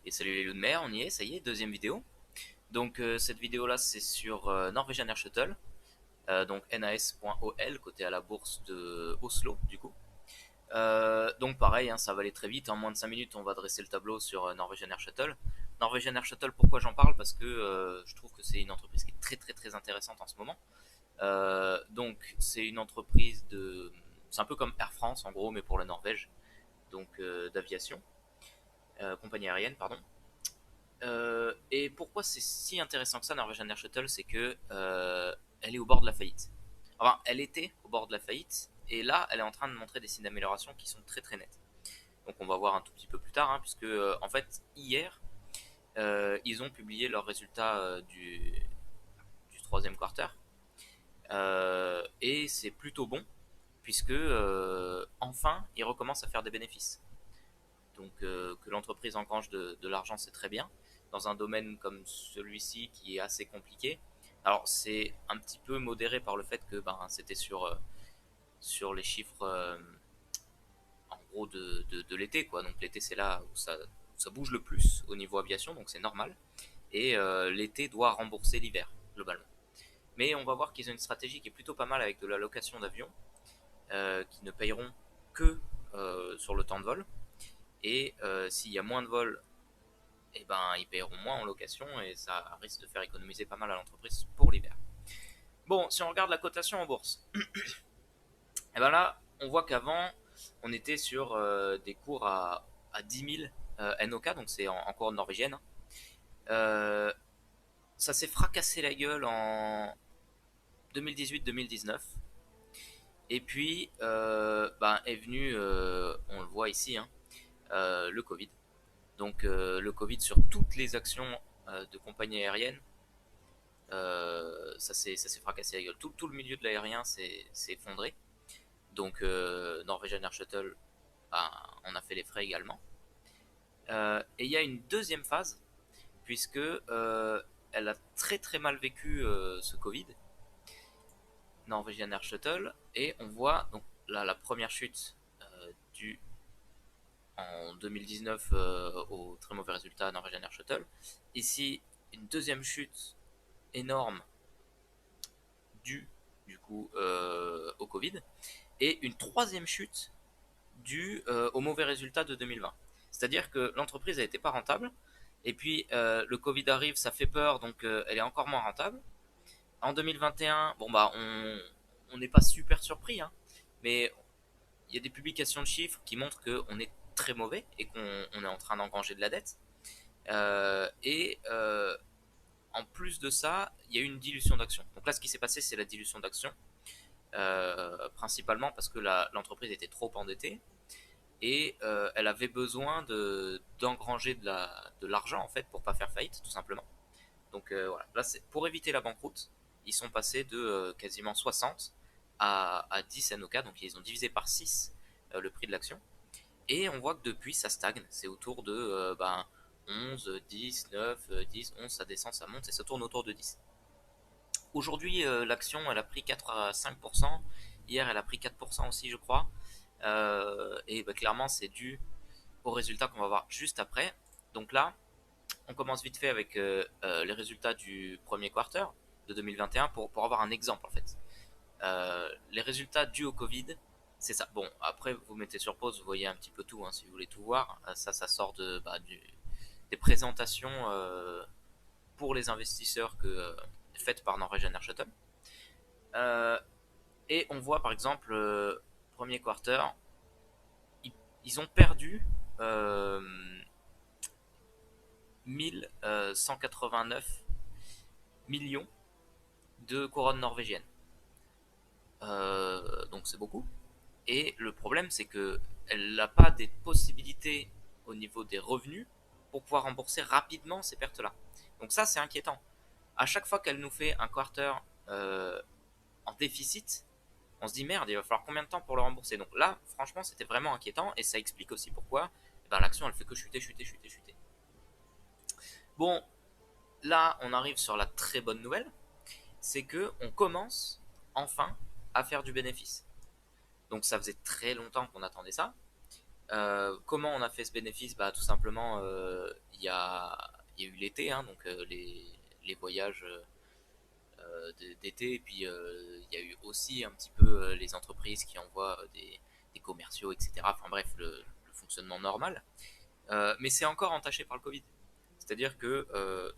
Et salut les loups de mer, on y est, ça y est, deuxième vidéo. Donc cette vidéo là c'est sur Norwegian Air Shuttle, donc nas.ol, côté à la bourse de Oslo du coup. Donc pareil, hein, ça va aller très vite, en moins de 5 minutes on va dresser le tableau sur Norwegian Air Shuttle. Norwegian Air Shuttle, pourquoi j'en parle? Parce que je trouve que c'est une entreprise qui est très intéressante en ce moment. Donc c'est une entreprise de... C'est un peu comme Air France en gros, mais pour la Norvège, donc d'aviation, compagnie aérienne, pardon. Et pourquoi c'est si intéressant que ça, Norwegian Air Shuttle, c'est que elle est au bord de la faillite. Enfin, elle était au bord de la faillite, et là, elle est en train de montrer des signes d'amélioration qui sont très nettes. Donc on va voir un tout petit peu plus tard, hein, puisque en fait, hier, ils ont publié leurs résultats du troisième quarter, et c'est plutôt bon, puisque enfin, ils recommencent à faire des bénéfices. Donc que l'entreprise engrange de l'argent, c'est très bien. Dans un domaine comme celui-ci qui est assez compliqué, alors c'est un petit peu modéré par le fait que c'était sur les chiffres en gros de l'été, quoi. Donc l'été c'est là où ça bouge le plus au niveau aviation, donc c'est normal. Et l'été doit rembourser l'hiver, globalement. Mais on va voir qu'ils ont une stratégie qui est plutôt pas mal avec de la location d'avions, qui ne payeront que sur le temps de vol. Et s'il y a moins de vols, eh ben, ils paieront moins en location et ça risque de faire économiser pas mal à l'entreprise pour l'hiver. Bon, si on regarde la cotation en bourse, et ben là, on voit qu'avant, on était sur des cours à 10 000 NOK, donc c'est en couronne norvégienne. Euh, Ça s'est fracassé la gueule en 2018-2019. Et puis, est venu, on le voit ici, hein, le Covid. Donc le Covid sur toutes les actions de compagnies aériennes, ça s'est fracassé la gueule. Tout le milieu de l'aérien s'est effondré. Donc Norwegian Air Shuttle, on a fait les frais également. Et il y a une deuxième phase, puisque elle a très mal vécu ce Covid, Norwegian Air Shuttle, et on voit donc là la première chute du en 2019 au très mauvais résultat Norwegian Air Shuttle. Ici, une deuxième chute énorme due du coup au Covid, et une troisième chute due au mauvais résultat de 2020. C'est-à-dire que l'entreprise n'était pas rentable, et puis le Covid arrive, ça fait peur, donc elle est encore moins rentable. En 2021, bon bah on n'est pas super surpris, hein, mais il y a des publications de chiffres qui montrent qu'on est très mauvais et qu'on est en train d'engranger de la dette. Et en plus de ça, il y a eu une dilution d'actions. Donc là, ce qui s'est passé, c'est la dilution d'actions, principalement parce que l'entreprise était trop endettée et elle avait besoin d'engranger de l'argent en fait pour pas faire faillite, tout simplement. Donc voilà, là, pour éviter la banqueroute, ils sont passés de quasiment 60 à 10 NOK, donc ils ont divisé par 6 le prix de l'action. Et on voit que depuis, ça stagne. C'est autour de 11, 10, 9, 10, 11, ça descend, ça monte et ça tourne autour de 10. Aujourd'hui, l'action, elle a pris 4 à 5%. Hier, elle a pris 4% aussi, je crois. Et clairement, c'est dû aux résultats qu'on va voir juste après. Donc là, on commence vite fait avec les résultats du premier quarter de 2021 pour avoir un exemple en fait. Les résultats dus au Covid, c'est ça. Bon, après vous mettez sur pause, vous voyez un petit peu tout, hein, si vous voulez tout voir. Ça sort des présentations pour les investisseurs faites par Norwegian Air Shuttle. Euh, et on voit par exemple, premier quarter, ils ont perdu 1189 millions de couronnes norvégiennes. Donc c'est beaucoup. Et le problème, c'est que elle n'a pas des possibilités au niveau des revenus pour pouvoir rembourser rapidement ces pertes-là. Donc ça, c'est inquiétant. À chaque fois qu'elle nous fait un quarter en déficit, on se dit merde, il va falloir combien de temps pour le rembourser. Donc là, franchement, c'était vraiment inquiétant et ça explique aussi pourquoi l'action, elle fait que chuter. Bon, là, on arrive sur la très bonne nouvelle, c'est que on commence enfin à faire du bénéfice. Donc ça faisait très longtemps qu'on attendait ça. Comment on a fait ce bénéfice? Bah, tout simplement, il y a eu l'été, hein, donc les voyages d'été, et puis il y a eu aussi un petit peu les entreprises qui envoient des commerciaux, etc. Enfin bref, le fonctionnement normal. Mais c'est encore entaché par le Covid. C'est-à-dire que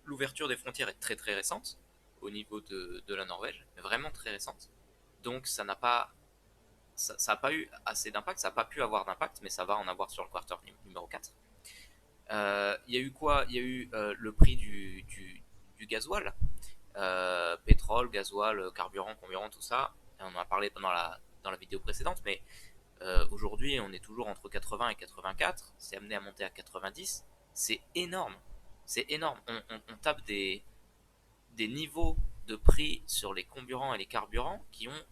l'ouverture des frontières est très très récente au niveau de la Norvège, vraiment très récente. Donc ça a pas eu assez d'impact, ça n'a pas pu avoir d'impact, mais ça va en avoir sur le quarter numéro 4. Il y a eu quoi? Il y a eu le prix du gasoil, pétrole, gasoil, carburant, comburant, tout ça. On en a parlé dans la vidéo précédente, mais aujourd'hui on est toujours entre 80 et 84, c'est amené à monter à 90, c'est énorme. C'est énorme. On tape des niveaux de prix sur les comburants et les carburants qui ont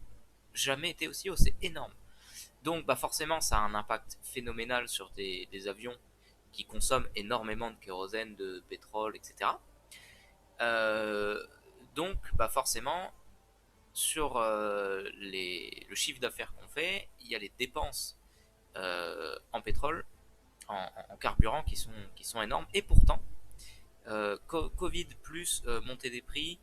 jamais été aussi hauts, c'est énorme. Donc bah forcément ça a un impact phénoménal sur des avions qui consomment énormément de kérosène, de pétrole, etc. Euh, donc bah forcément sur le chiffre d'affaires qu'on fait, il y a les dépenses en pétrole, en carburant qui sont énormes. Et pourtant, Covid plus montée des prix,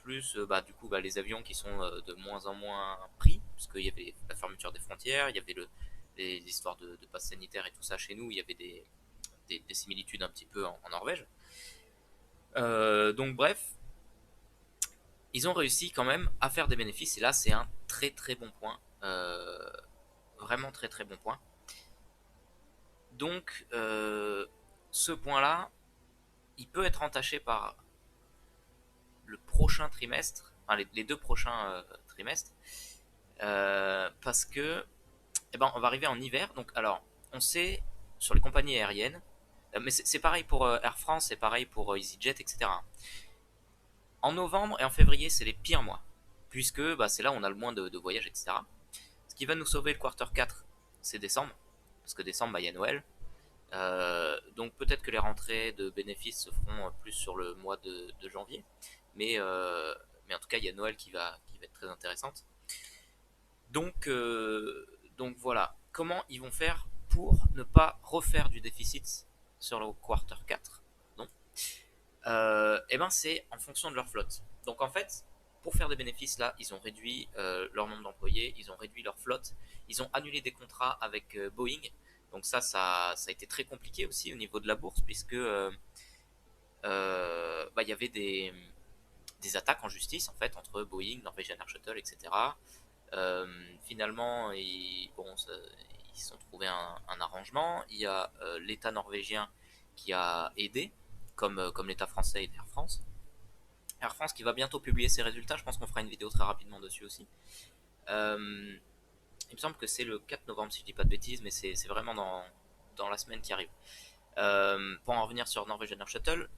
plus bah, du coup bah, les avions qui sont de moins en moins pris, parce qu'il y avait la fermeture des frontières, il y avait les histoires de passe sanitaire et tout ça chez nous, il y avait des similitudes un petit peu en Norvège. Donc bref, ils ont réussi quand même à faire des bénéfices, et là c'est un très très bon point. Vraiment très très bon point. Donc ce point-là, il peut être entaché par le prochain trimestre, enfin les deux prochains trimestres, parce que eh ben, on va arriver en hiver. Donc alors, on sait sur les compagnies aériennes, mais c'est pareil pour Air France, c'est pareil pour EasyJet, etc. En novembre et en février, c'est les pires mois, puisque bah, c'est là où on a le moins de voyages, etc. Ce qui va nous sauver le quarter 4, c'est décembre, parce que décembre, bah, il y a Noël. Donc peut-être que les rentrées de bénéfices se feront plus sur le mois de janvier, mais, mais en tout cas il y a Noël qui va être très intéressante. Donc voilà, comment ils vont faire pour ne pas refaire du déficit sur le quarter 4? Non. Et ben c'est en fonction de leur flotte. Donc en fait, pour faire des bénéfices là, ils ont réduit leur nombre d'employés, ils ont réduit leur flotte, ils ont annulé des contrats avec Boeing. Donc ça a été très compliqué aussi au niveau de la bourse, puisque bah, il y avait des attaques en justice en fait entre Boeing, Norwegian Air Shuttle, etc. Finalement, ils se sont trouvés un arrangement. Il y a l'État norvégien qui a aidé, comme l'État français et Air France. Air France qui va bientôt publier ses résultats, je pense qu'on fera une vidéo très rapidement dessus aussi. Euh, il me semble que c'est le 4 novembre si je dis pas de bêtises, mais c'est vraiment dans la semaine qui arrive. Pour en revenir sur Norwegian Air Shuttle,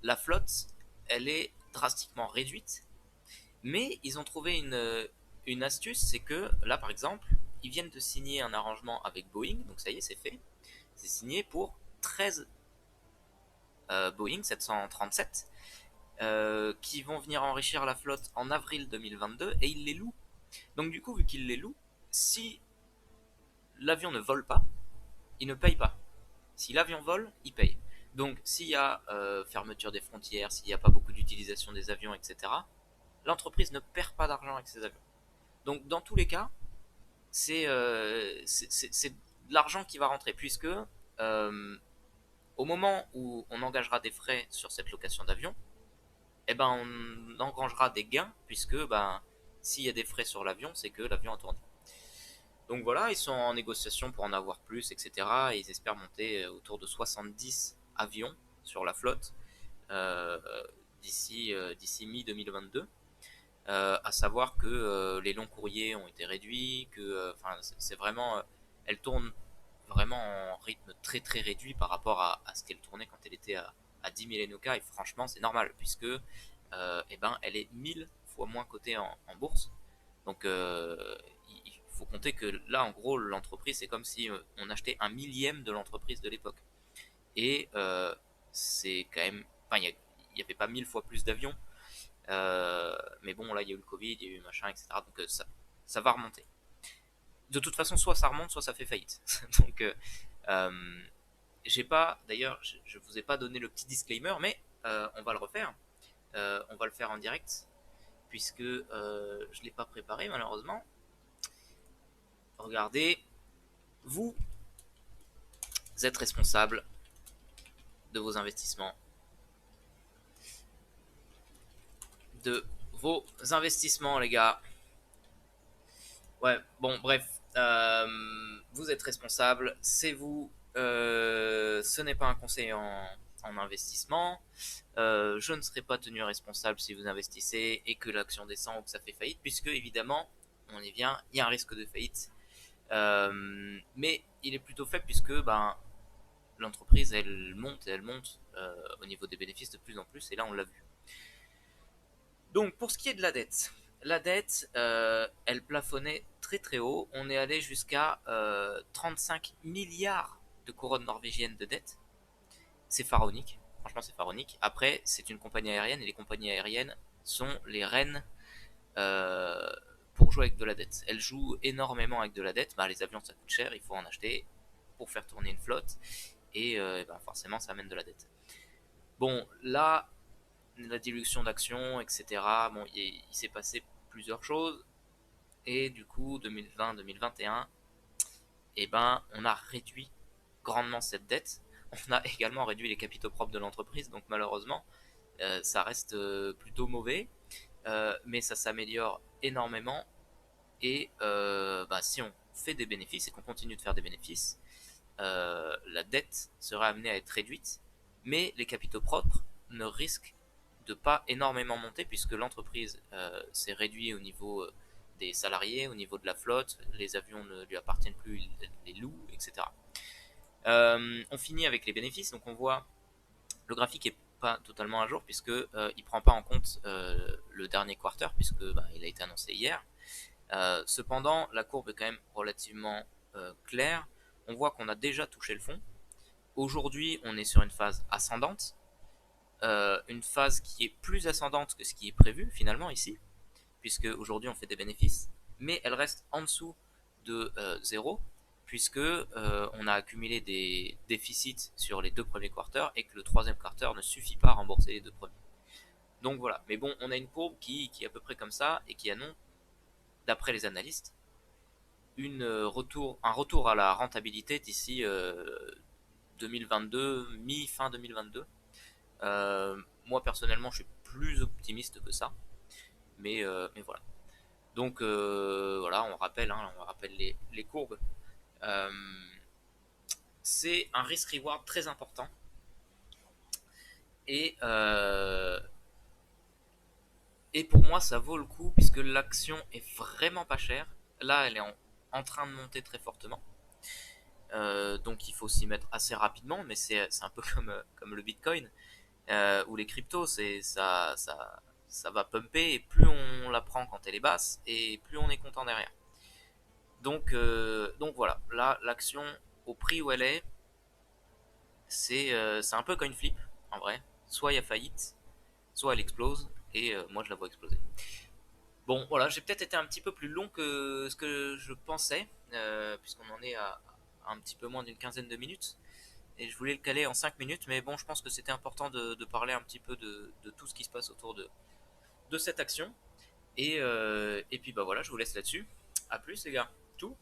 la flotte, elle est drastiquement réduite, mais ils ont trouvé une astuce, c'est que là par exemple, ils viennent de signer un arrangement avec Boeing, donc ça y est, c'est fait. C'est signé pour 13 Boeing 737 qui vont venir enrichir la flotte en avril 2022 et ils les louent. Donc du coup, vu qu'ils les louent, si l'avion ne vole pas, ils ne payent pas. Si l'avion vole, ils payent. Donc s'il y a fermeture des frontières, s'il n'y a pas beaucoup d'utilisation des avions, etc., l'entreprise ne perd pas d'argent avec ses avions. Donc dans tous les cas, c'est de l'argent qui va rentrer, puisque au moment où on engagera des frais sur cette location d'avion, eh ben on engrangera des gains, puisque ben, s'il y a des frais sur l'avion, c'est que l'avion a tourné. Donc voilà, ils sont en négociation pour en avoir plus, etc. Et ils espèrent monter autour de 70 avions sur la flotte euh, d'ici mi-2022. À savoir que les longs courriers ont été réduits, que c'est vraiment, elle tourne vraiment en rythme très très réduit par rapport à ce qu'elle tournait quand elle était à 10 000 Enoka, et franchement c'est normal puisque eh ben, elle est 1000 fois moins cotée en bourse. Donc il faut compter que là en gros l'entreprise c'est comme si on achetait un millième de l'entreprise de l'époque. Et c'est quand même, enfin il n'y avait pas 1000 fois plus d'avions, mais bon, là, il y a eu le Covid, il y a eu machin, etc. Donc ça va remonter. de toute façon, soit ça remonte, soit ça fait faillite. Donc, j'ai pas, d'ailleurs, je vous ai pas donné le petit disclaimer, mais on va le refaire. On va le faire en direct, puisque je l'ai pas préparé malheureusement. Regardez, vous êtes responsable de vos investissements. De vos investissements, les gars. Ouais, bon, bref. Vous êtes responsable, c'est vous. Ce n'est pas un conseil en investissement. Je ne serai pas tenu responsable si vous investissez et que l'action descend ou que ça fait faillite, puisque évidemment, on y vient, il y a un risque de faillite. Mais il est plutôt faible puisque ben, l'entreprise elle monte et elle monte au niveau des bénéfices de plus en plus, et là on l'a vu. Donc pour ce qui est de la dette, elle plafonnait très très haut. On est allé jusqu'à 35 milliards de couronnes norvégiennes de dette. C'est pharaonique. Franchement, c'est pharaonique. Après, c'est une compagnie aérienne et les compagnies aériennes sont les reines euh, pour jouer avec de la dette. Elles jouent énormément avec de la dette. Bah, les avions, ça coûte cher, il faut en acheter pour faire tourner une flotte. Et bah, forcément, ça amène de la dette. Bon, là, la dilution d'actions, etc. Bon, il s'est passé plusieurs choses. Et du coup, 2020-2021, eh ben, on a réduit grandement cette dette. On a également réduit les capitaux propres de l'entreprise. Donc malheureusement, ça reste plutôt mauvais. Mais ça s'améliore énormément. Et bah, si on fait des bénéfices et qu'on continue de faire des bénéfices, la dette sera amenée à être réduite. Mais les capitaux propres ne risquent de pas énormément monter puisque l'entreprise s'est réduite au niveau des salariés, au niveau de la flotte, les avions ne lui appartiennent plus, il les loue, etc. On finit avec les bénéfices, donc on voit le graphique est pas totalement à jour puisque il prend pas en compte le dernier quarter puisque bah, il a été annoncé hier. Cependant, la courbe est quand même relativement claire. On voit qu'on a déjà touché le fond. Aujourd'hui, on est sur une phase ascendante, une phase qui est plus ascendante que ce qui est prévu finalement ici, puisque aujourd'hui on fait des bénéfices, mais elle reste en dessous de 0, puisque on a accumulé des déficits sur les deux premiers quarters et que le troisième quarter ne suffit pas à rembourser les deux premiers. Donc voilà, mais bon, on a une courbe qui est à peu près comme ça et qui annonce, d'après les analystes, un retour à la rentabilité d'ici 2022, mi-fin 2022. Moi personnellement, je suis plus optimiste que ça, mais voilà. Donc voilà, on rappelle les courbes. Euh, c'est un risk-reward très important. Et, euh, et pour moi, ça vaut le coup puisque l'action est vraiment pas chère. Là, elle est en train de monter très fortement. Donc il faut s'y mettre assez rapidement, mais c'est un peu comme le Bitcoin ou les cryptos, ça va pumper et plus on la prend quand elle est basse et plus on est content derrière. Donc voilà, là l'action au prix où elle est, c'est un peu coin flip en vrai. Soit il y a faillite, soit elle explose et moi je la vois exploser. Bon voilà, j'ai peut-être été un petit peu plus long que ce que je pensais, puisqu'on en est à un petit peu moins d'une quinzaine de minutes. Et je voulais le caler en 5 minutes, mais bon, je pense que c'était important de parler un petit peu de tout ce qui se passe autour de cette action. Et puis bah voilà, je vous laisse là-dessus. A plus les gars. Tout.